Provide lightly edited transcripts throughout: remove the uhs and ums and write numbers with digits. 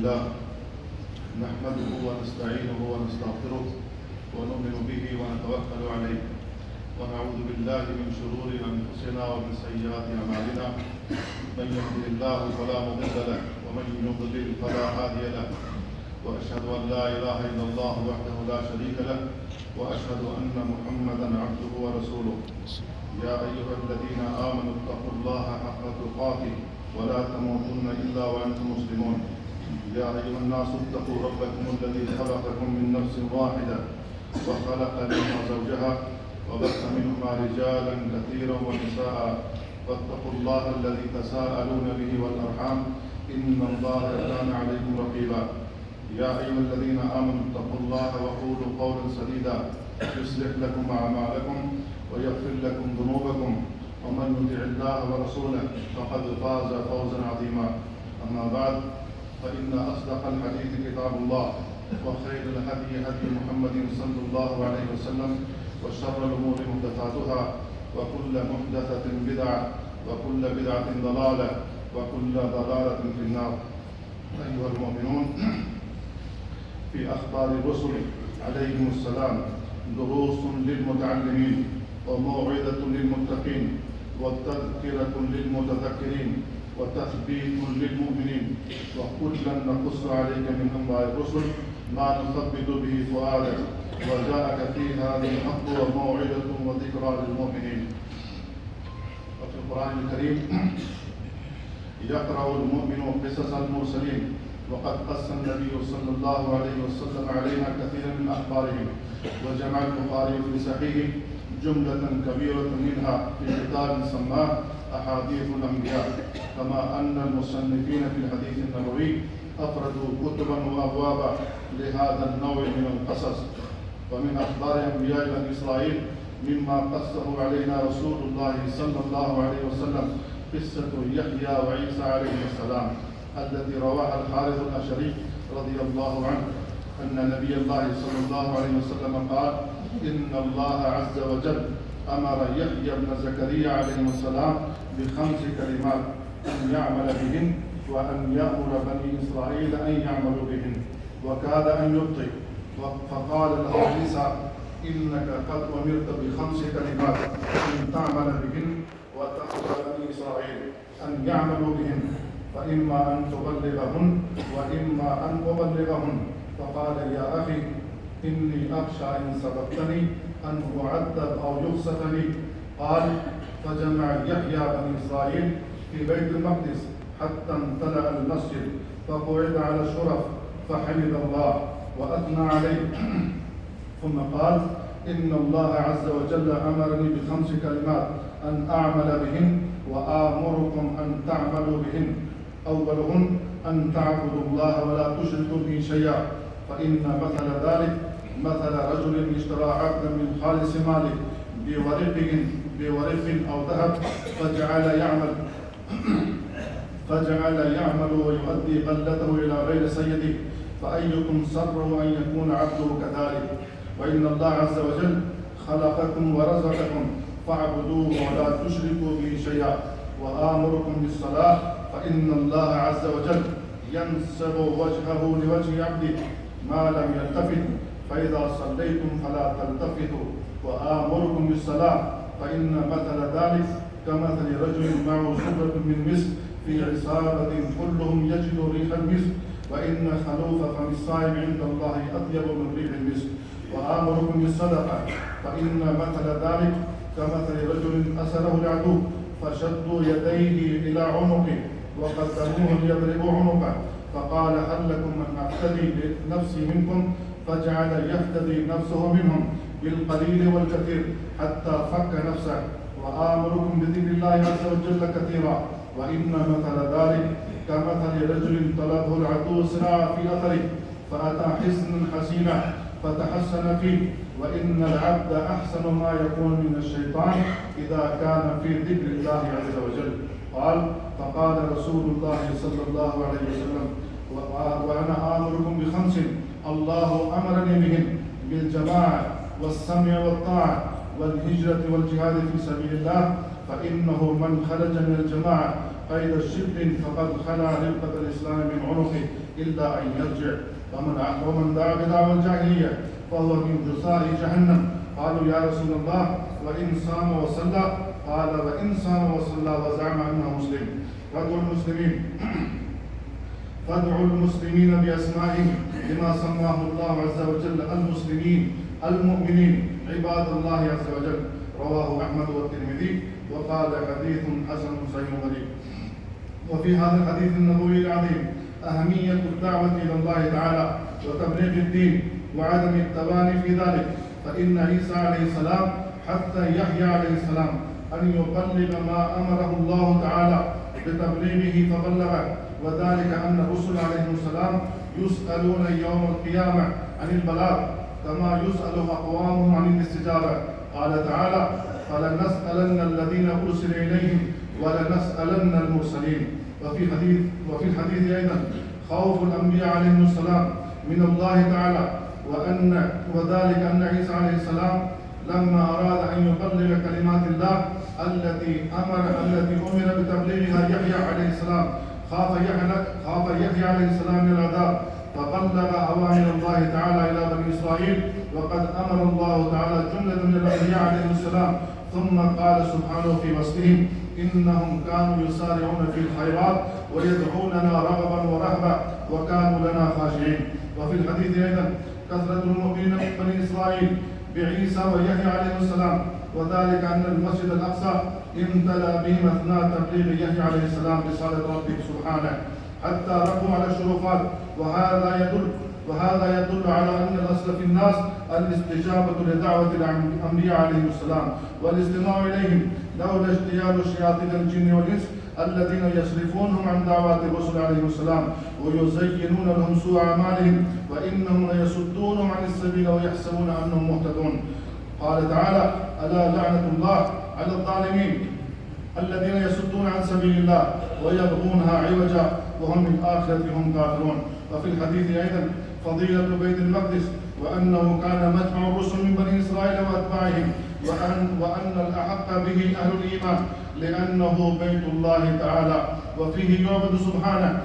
لله نحمده ونستعينه ونستغفره ونؤمن به ونتوكل عليه ونعوذ بالله من شرور أنفسنا ومن سيئات أعمالنا من يهده الله فلا مضل له ومن يضلل فلا هادي له وأشهد أن لا إله إلا الله وحده لا شريك له وأشهد أن محمدا عبده ورسوله يا أيها الذين آمنوا اتقوا الله حق تقاته ولا تموتن إلا وأنتم مسلمون يا أيها الناس اتقوا ربكم الذي خلقكم من نفس واحدة وخلق منها زوجها وبث منهما رجالا كثيرا ونساء واتقوا الله الذي تساءلون به والأرحام إن الله كان عليكم رقيبا يا أيها الذين آمنوا اتقوا الله وقولوا قولا سديدا يصلح لكم أعمالكم ويغفر لكم ذنوبكم ومن يطع الله ورسوله فقد فاز فوزا عظيما أما بعد فإن أصدق الحديث كتاب الله وخير الهدي هدي محمد صلى الله عليه وسلم وشر الأمور محدثاتها وكل محدثة بدعة وكل بدعة ضلالة وكل ضلالة في النار. أيها المؤمنون، في أخبار الرسل عليهم السلام دروس للمتعلمين وموعظة للمتقين وتذكرة للمتذكرين وتثبيت للمؤمنين، وكلا نقص عليك من أنباء الرسل ما نثبت به فؤادك وجاءك في هذا الحق وموعظة وذكرى للمؤمنين. وفي القرآن الكريم يقرأ المؤمن قصص المرسلين، وقد قص النبي صلى الله عليه وسلم علينا كثيرا من أخبارهم، وجمع البخاري في صحيحه جملة كبيرة منها في كتاب سماه أحاديث الأنبياء، كما أن المصنفين في الحديث النبوي أفردوا كتبا وأبوابا لهذا النوع من القصص. ومن أخبار أنبياء بني إسرائيل مما قصه علينا رسول الله صلى الله عليه وسلم قصة يحيى وعيسى عليه السلام التي رواها الحارث الأشعري رضي الله عنه أن نبي الله صلى الله عليه وسلم قال: إن الله عز وجل أمر يحيى بن زكريا عليه السلام ب5 كلمات أن يعمل بهن وأن يأمر بني إسرائيل أن يعملوا بهن، وكاد أن يبطئ فقال له عيسى: إنك قد أمرت ب5 كلمات أن تعمل بهن وتأمر بني إسرائيل أن يعملوا بهن، فإما أن تبلغهن وإما أن أبلغهن. فقال: يا أخي إني أخشى إن سبقتني أن أعذب أو يخسف لي. قال: فجمع يحيى بني إسرائيل في بيت المقدس حتى امتلأ المسجد، فقعد على الشرف فحمد الله وأثنى عليه، ثم قال: إن الله عز وجل أمرني ب5 كلمات أن أعمل بهن وآمركم أن تعملوا بهن. أولهن أن تعبدوا الله ولا تشركوا به شيئا، فإن مثل ذلك مثل رجل اشترى عبدا من خالص ماله بورق أو ذهب فجعل يعمل ويؤدي غلته إلى غير سيده، فأيكم سره أن يكون عبده كذلك؟ وإن الله عز وجل خلقكم ورزقكم فاعبدوه ولا تشركوا به شيئا، وآمركم بالصلاة فإن الله عز وجل ينسب وجهه لوجه عبده ما لم يلتفت، فإذا صليتم فلا تلتفتوا، وآمركم بالصلاة فإن مثل ذلك كمثل رجل معه شبرة من مسك في عصابة كلهم يجدوا ريح المسك، وإن خلوف فم الصائم عند الله أطيب من ريح المسك. وآمركم بالصدقة فإن مثل ذلك كمثل رجل أسره العدو فشدوا يديه إلى عنقه وقدموه ليضربوا عنقه، فقال: هل لكم من أفتدي نفسي منكم؟ فجعل يفتدي نفسه منهم بالقليل والكثير حتى فك نفسه. وآمركم بذكر الله عز وجل كثيرا، وإن مثل ذلك كمثل رجل طلبه العدو سراعا في أثره فأتى حصنا حسينا فتحسن فيه، وإن العبد أحسن ما يكون من الشيطان إذا كان في ذكر الله عز وجل. فقال رسول الله صلى الله عليه وسلم: وأنا آمركم ب5 الله أمرني بهن: بالجماعة والسمع والطاعة والهجرة والجهاد في سبيل الله، فإنه من خرج من الجماعة قيد الشبر فقد خلع ربقة الإسلام من عنقه إلا أن يرجع، ومن دعا بدعوى الجاهلية فهو من جثار جهنم. قالوا يا رسول الله وإن صام وصلى؟ قال وإن صام وصلى وزعم أنه مسلم. فادعوا المسلمين بأسمائهم لما سماه الله عز وجل المسلمين المؤمنين عباد الله عز وجل. رواه أحمد والترمذي وقال حديث حسن صحيح غريب. وفي هذا الحديث النبوي العظيم أهمية الدعوة إلى الله تعالى وتبليغ الدين وعدم التواني في ذلك، فإن عيسى عليه السلام حتى يحيى عليه السلام أن يبلغ ما أمره الله تعالى بتبليغه فبلغه، وذلك أن الرسل عليهم السلام يسألون يوم القيامة عن البلاغ كما يسأل أقوامهم عن الاستجابة. قال تعالى فلنسألن الذين أرسل إليهم ولنسألن المرسلين. وفي الحديث أيضا خوف الأنبياء عليهم السلام من الله تعالى، وذلك أن عيسى عليه السلام لما أراد أن يبلغ كلمات الله التي أمر بتبليغها يحيى عليه السلام خاف يحيى عليه السلام من العذاب فبلغ أوامر الله تعالى إلى بني إسرائيل، وقد أمر الله تعالى جملة من الأنبياء عليهم السلام. ثم قال سبحانه في وصفهم إنهم كانوا يسارعون في الخيرات ويدعوننا رغبا ورهبا وكانوا لنا خاشعين. وفي الحديث أيضا كثرة المؤمنين من بني إسرائيل بعيسى ويحيى عليه السلام، وذلك أن المسجد الأقصى امتلأ بهم أثناء تبليغ يحيى عليه السلام رسالة ربه سبحانه حتى رقوا على الشرفات. وهذا يدل على أن الأصل في الناس الاستجابة لدعوة الأنبياء عليهم السلام والاستماع إليهم، لولا اجتيال شياطين الجن والإنس الذين يصرفونهم عن دعوات الرسل عليهم السلام ويزينون لهم سوء أعمالهم وإنهم ليصدونهم عن السبيل ويحسبون أنهم مهتدون. قال تعالى ألا لعنة الله على الظالمين الذين يصدون عن سبيل الله ويبغونها عوجا وهم بالآخرة هم كافرون. وفي الحديث أيضا فضيلة بيت المقدس وأنه كان مجمع الرسل من بني إسرائيل وأتباعهم، وأن الأحق به أهل الإيمان لأنه بيت الله تعالى وفيه يعبد سبحانه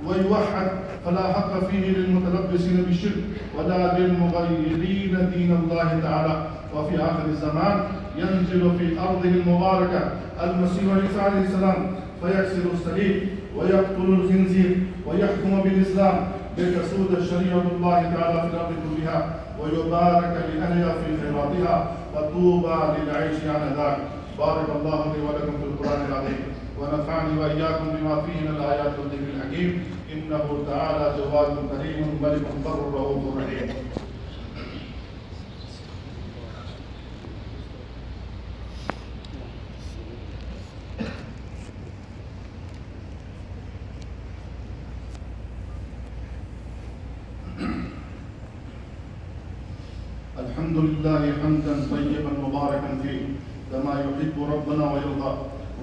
ويوحد، فلا حق فيه للمتلبسين بالشرك ولا للمغيرين دين الله تعالى. وفي آخر الزمان ينزل في أرضه المباركة المسيح عيسى عليه السلام فيكسر الصليب ويقتل الخنزير ويحكم بالإسلام لتسود شريعة الله تعالى في الأرض كلها ويبارك لأهلها في خيراتها وطوبى للعيش على ذلك. بارك الله لي ولكم في القرآن العظيم ونفعني وإياكم بما فيه من الآيات والذكر الحكيم، إنه تعالى جواد كريم ملك بر رؤوف رحيم. الحمد لله حمدا طيبا مباركا فيه كما يحب ربنا ويرضى،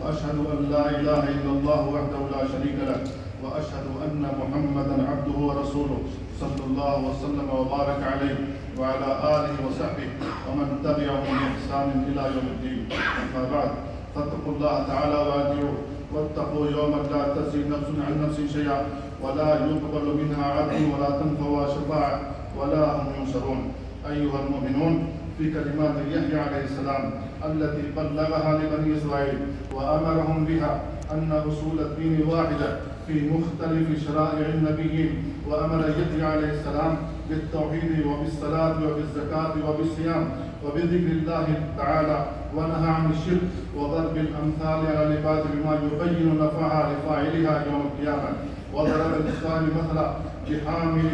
وأشهد أن لا إله إلا الله وحده لا شريك له، وأشهد أن محمدا عبده ورسوله صلى الله وسلم وبارك عليه وعلى آله وصحبه ومن تبعهم بإحسان إلى يوم الدين. أما بعد، فاتقوا الله تعالى وأطيعوه، واتقوا يوما لا تجزي نفس عن نفس شيئا ولا يقبل منها عدل ولا تنفع شفاعة ولا هم ينصرون. أيها المؤمنون، في كلمات يحيى عليه السلام التي بلغها لبني إسرائيل وأمرهم بها أن أصول الدين واحدة في مختلف شرائع النبيين، وأمر يحيى عليه السلام بالتوحيد وبالصلاة وبالزكاة وبالصيام وبذكر الله تعالى، ونهى عن الشرك وضرب الأمثال على العباد بما يبين نفعها لفاعلها يوم القيامة. وضرب الإسلام مثلا بحامل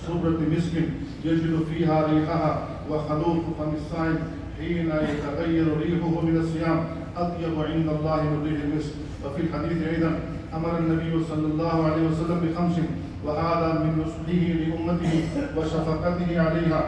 سرة مسك يجد فيها ريحها وخلوق فم الصائم حين يتغير ريحه من الصيام أطيب عند الله من ريح المسك. وفي الحديث أيضا أمر النبي صلى الله عليه وسلم ب5، وهذا من نصحه لأمته وشفقته عليها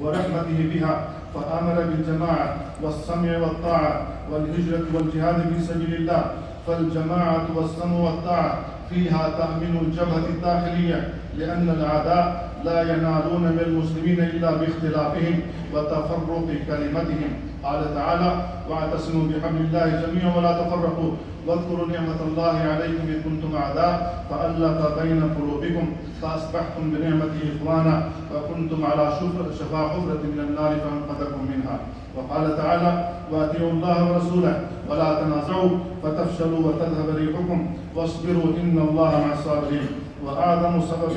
ورحمته بها، فأمر بالجماعة والسمع والطاعة والهجرة والجهاد في سبيل الله. فالجماعة والسمع والطاعة فيها تأمين الجبهة الداخلية، لأن الأعداء لا ينالون من المسلمين إلا باختلافهم وتفرق كلمتهم، قال تعالى: واعتصموا بحبل الله جميعا ولا تفرقوا واذكروا نعمة الله عليكم إذ كنتم أعداء فألف بين قلوبكم فأصبحتم بنعمته إخوانا وكنتم على شفا حفرة من النار فأنقذكم منها. وقال تعالى: وأطيعوا الله ورسوله ولا تنازعوا فتفشلوا وتذهب ريحكم واصبروا إن الله مع الصابرين. وأعظم سبب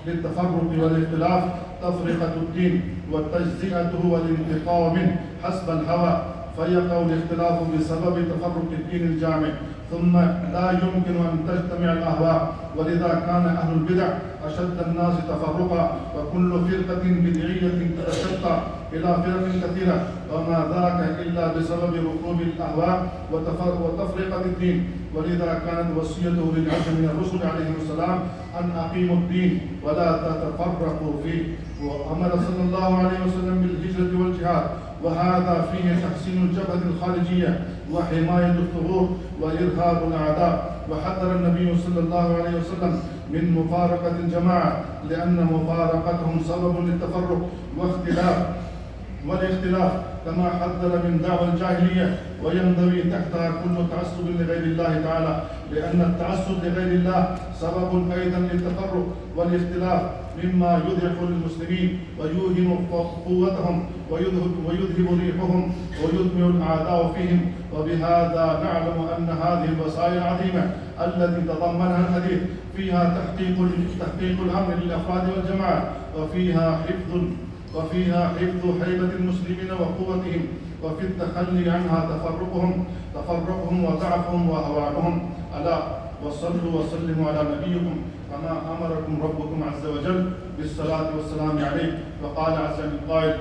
للتفرق والاختلاف تفرقة الدين وتجزئته والانتقاء منه حسب الهوى، فيقع الاختلاف بسبب تفرق الدين الجامع، ثم لا يمكن أن تجتمع الأهواء، ولذا كان أهل البدع أشد الناس تفرقا، وكل فرقة بدعية تتشتى إلى فرق كثيرة، وما ذاك إلا بسبب ركوب الأهواء وتفرقة الدين. ولذا كانت وصيته للعشر من الرسل عليهم السلام أن أقيموا الدين ولا تتفرقوا فيه. وأمر صلى الله عليه وسلم بالهجرة والجهاد، وهذا فيه تحسين الجبهة الخارجية وحماية الثغور وإرهاب الأعداء. وحذر النبي صلى الله عليه وسلم من مفارقة الجماعة، لأن مفارقتهم سبب للتفرق والاختلاف، كما حذر من دعوى الجاهلية، وينضوي تحتها كل تعصب لغير الله تعالى، لأن التعصب لغير الله سبب أيضا للتفرق والاختلاف، مما يضعف المسلمين ويوهن قوتهم ويذهب ريحهم ويدمع الأعداء فيهم. وبهذا نعلم أن هذه الوسائل العظيمة التي تضمنها الحديث فيها تحقيق الأمن للأفراد والجماعات، وفيها حفظ هيبة المسلمين وقوتهم، وفي التخلي عنها تفرقهم وضعفهم وهوانهم. ألا وصلوا وسلموا على نبيكم كما أمركم ربكم عز وجل بالصلاة والسلام عليه. وقال عز من قائل: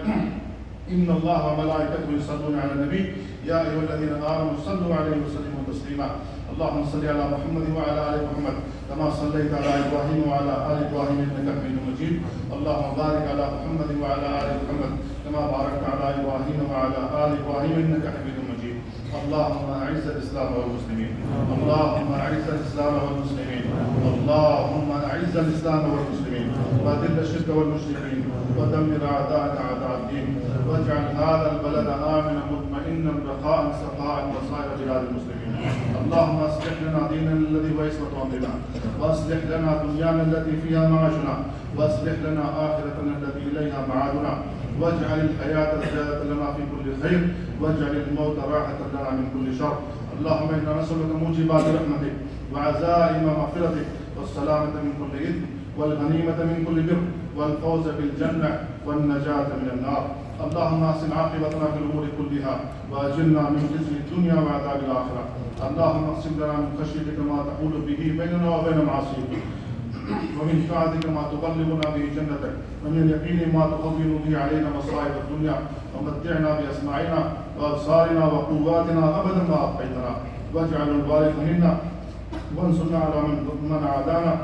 إن الله وملائكته يصلون على النبي يا أيها الذين آمنوا صلوا عليه وسلموا تسليما. اللهم صل على محمد وعلى آل محمد كما صليت على إبراهيم وعلى آل إبراهيم إنك حميد مجيد. اللهم بارك على محمد وعلى آل محمد كما باركت على إبراهيم وعلى آل إبراهيم إنك حميد مجيد. اللهم أعز الإسلام والمسلمين، اللهم أعز الإسلام والمسلمين، اللهم أعز الإسلام والمسلمين، وأذل الشرك والمشركين، ودمر أعداءك أعداء الدين، واجعل هذا البلد آمنا مطمئنا رخاء سخاء وسائر بلاد المسلمين. اللهم أصلح لنا ديننا الذي هو عصمة أمرنا، وأصلح لنا دنيانا التي فيها معاشنا، وأصلح لنا آخرتنا التي إليها معادنا، واجعل الحياة زيادة لنا في كل خير، واجعل الموت راحة لنا من كل شر. اللهم إنا نسألك موجبات رحمتك وعزائم مغفرتك والسلامة من كل إثم والغنيمة من كل بر والفوز بالجنة والنجاة من النار. اللهم أحسن عاقبتنا في الأمور كلها وأجرنا من خزي الدنيا وعذاب الآخرة. اللهم اقسم لنا من خشيتك ما تحول به بيننا وبين معاصيك، ومن طاعتك ما تبلغنا به جنتك، ومن اليقين ما تهون به علينا مصائب الدنيا، ومتعنا بأسماعنا وأبصارنا وقواتنا أبدا ما أبقيتنا، واجعل الوارث منا وانصرنا على من عادانا،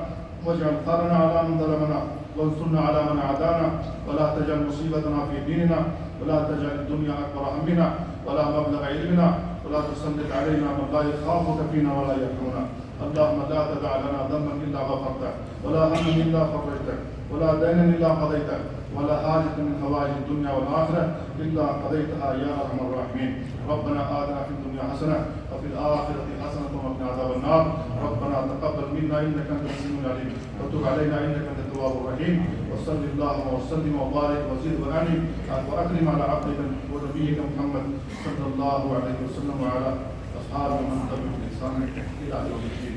واجعل ثارنا على من ظلمنا وانصرنا على من عادانا، ولا تجعل مصيبتنا في ديننا، ولا تجعل الدنيا أكبر همنا ولا مبلغ علمنا، ولا تسلط علينا من لا يخافك فينا ولا يرحمنا. اللهم لا تدع لنا ذنبا إلا غفرته، ولا هما إلا فرجته، ولا دينا إلا قضيته، ولا حاجة من حوائج الدنيا والآخرة إلا قضيتها يا أرحم الراحمين. ربنا آتنا في الدنيا حسنة وفي الآخرة حسنة وقنا عذاب النار. ربنا تقبل منا إنك أنت السميع العليم، وتب علينا إنك أنت التواب الرحيم. وصل اللهم وسلم وبارك وزد وأنعم وأكرم على عبدك ونبيك محمد صلى الله عليه وسلم وعلى أصحابه من تبعهم بإحسان إلى يوم الدين.